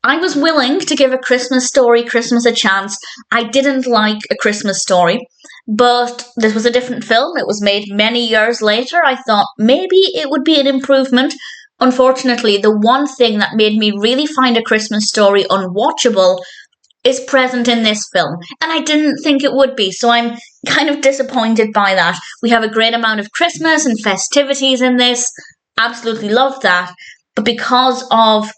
I was willing to give A Christmas Story, Christmas a chance. I didn't like A Christmas Story, but this was a different film. It was made many years later. I thought maybe it would be an improvement. Unfortunately, the one thing that made me really find A Christmas Story unwatchable is present in this film, and I didn't think it would be, so I'm kind of disappointed by that. We have a great amount of Christmas and festivities in this. Absolutely love that. But because of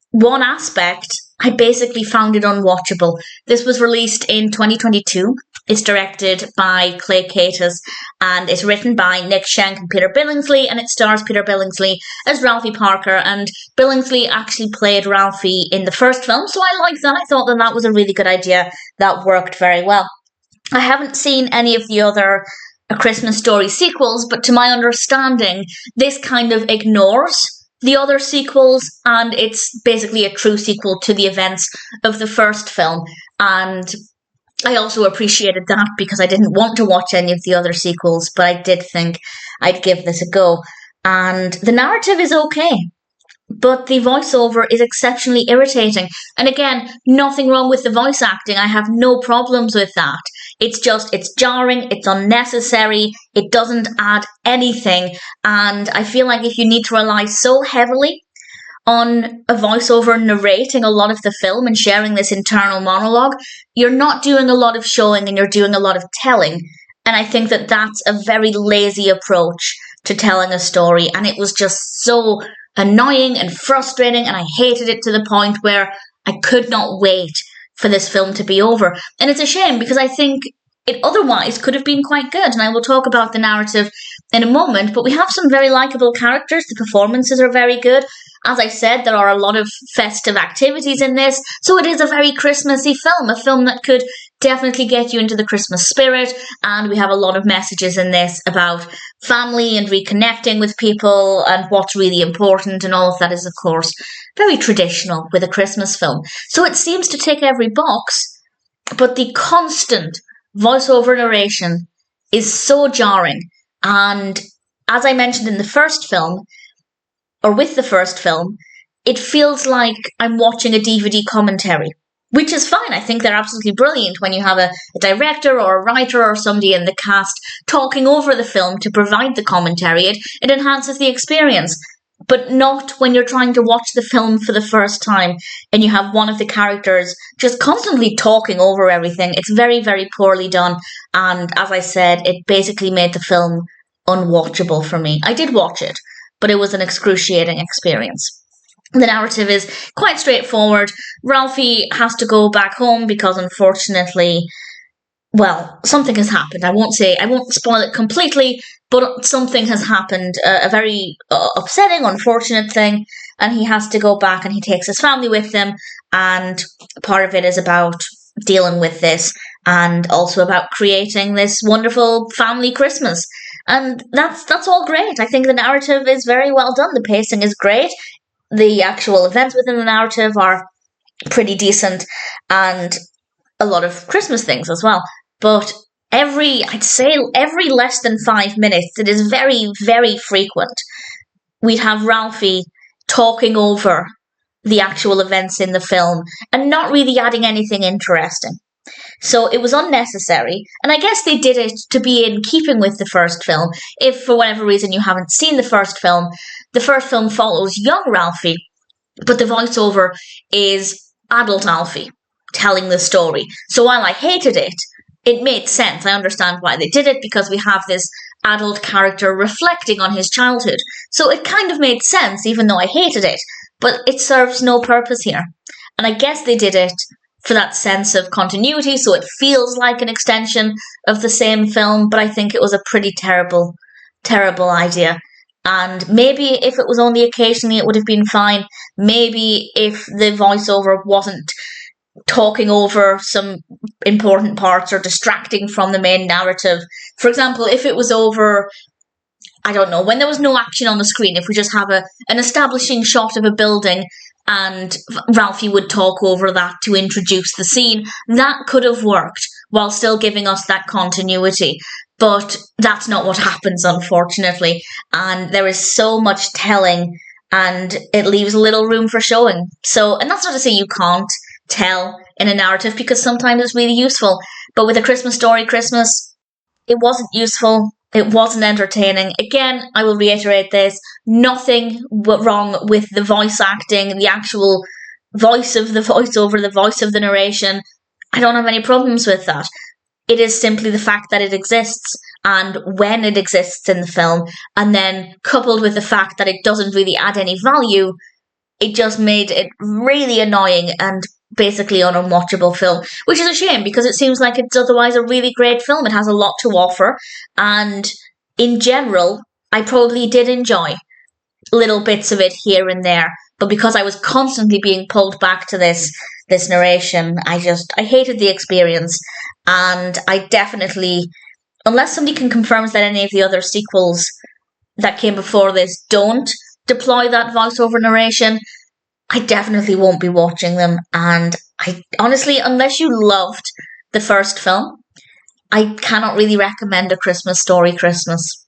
one aspect, I basically found it unwatchable. This was released in 2022. It's directed by Kaytis, and it's written by Nick Schenk and Peter Billingsley, and it stars Peter Billingsley as Ralphie Parker, and Billingsley actually played Ralphie in the first film, so I liked that. I thought that was a really good idea. That worked very well. I haven't seen any of the other A Christmas Story sequels, but to my understanding, this kind of ignores the other sequels, and it's basically a true sequel to the events of the first film. And I also appreciated that because I didn't want to watch any of the other sequels, but I did think I'd give this a go. And the narrative is okay, but the voiceover is exceptionally irritating. And again, nothing wrong with the voice acting. I have no problems with that. It's jarring, it's unnecessary, it doesn't add anything. And I feel like if you need to rely so heavily on a voiceover narrating a lot of the film and sharing this internal monologue, you're not doing a lot of showing and you're doing a lot of telling. And I think that that's a very lazy approach to telling a story. And it was just so annoying and frustrating, and I hated it to the point where I could not wait for this film to be over. And it's a shame because I think it otherwise could have been quite good, and I will talk about the narrative in a moment, but we have some very likeable characters. The performances are very good. As I said, there are a lot of festive activities in this, so it is a very Christmassy film, a film that could definitely get you into the Christmas spirit, and we have a lot of messages in this about family and reconnecting with people and what's really important, and all of that is, of course, very traditional with a Christmas film. So it seems to tick every box, but the constant voiceover narration is so jarring. And as I mentioned in the first film, or with the first film, it feels like I'm watching a DVD commentary, which is fine. I think they're absolutely brilliant when you have a director or a writer or somebody in the cast talking over the film to provide the commentary. It enhances the experience, but not when you're trying to watch the film for the first time and you have one of the characters just constantly talking over everything. It's very, very poorly done. And as I said, it basically made the film unwatchable for me. I did watch it, but it was an excruciating experience. The narrative is quite straightforward. Ralphie has to go back home because unfortunately, well, something has happened. I won't spoil it completely, but something has happened, a very upsetting, unfortunate thing, and he has to go back and he takes his family with him, and part of it is about dealing with this and also about creating this wonderful family Christmas. And that's all great. I think the narrative is very well done. The pacing is great. The actual events within the narrative are pretty decent, and a lot of Christmas things as well. But I'd say every less than 5 minutes, it is very, very frequent, we'd have Ralphie talking over the actual events in the film and not really adding anything interesting. So it was unnecessary, and I guess they did it to be in keeping with the first film. If for whatever reason you haven't seen the first film follows young Ralphie, but the voiceover is adult Alfie telling the story. So while I hated it, it made sense. I understand why they did it, because we have this adult character reflecting on his childhood. So it kind of made sense, even though I hated it, but it serves no purpose here. And I guess they did it for that sense of continuity, so it feels like an extension of the same film, but I think it was a pretty terrible, terrible idea. And maybe if it was only occasionally, it would have been fine. Maybe if the voiceover wasn't talking over some important parts or distracting from the main narrative. For example, if it was over, I don't know, when there was no action on the screen, if we just have an establishing shot of a building and Ralphie would talk over that to introduce the scene, that could have worked while still giving us that continuity. But that's not what happens, unfortunately. And there is so much telling and it leaves little room for showing. So, and that's not to say you can't tell in a narrative, because sometimes it's really useful. But with A Christmas Story Christmas, it wasn't useful. It wasn't entertaining. Again, I will reiterate this. Nothing wrong with the voice acting, the actual voice of the voiceover, the voice of the narration. I don't have any problems with that. It is simply the fact that it exists, and when it exists in the film, and then coupled with the fact that it doesn't really add any value, it just made it really annoying and basically an unwatchable film, which is a shame because it seems like it's otherwise a really great film. It has a lot to offer, and in general, I probably did enjoy little bits of it here and there, but because I was constantly being pulled back to this narration, I hated the experience. And I definitely, unless somebody can confirm that any of the other sequels that came before this don't deploy that voiceover narration, I definitely won't be watching them. And I honestly, unless you loved the first film, I cannot really recommend A Christmas Story Christmas.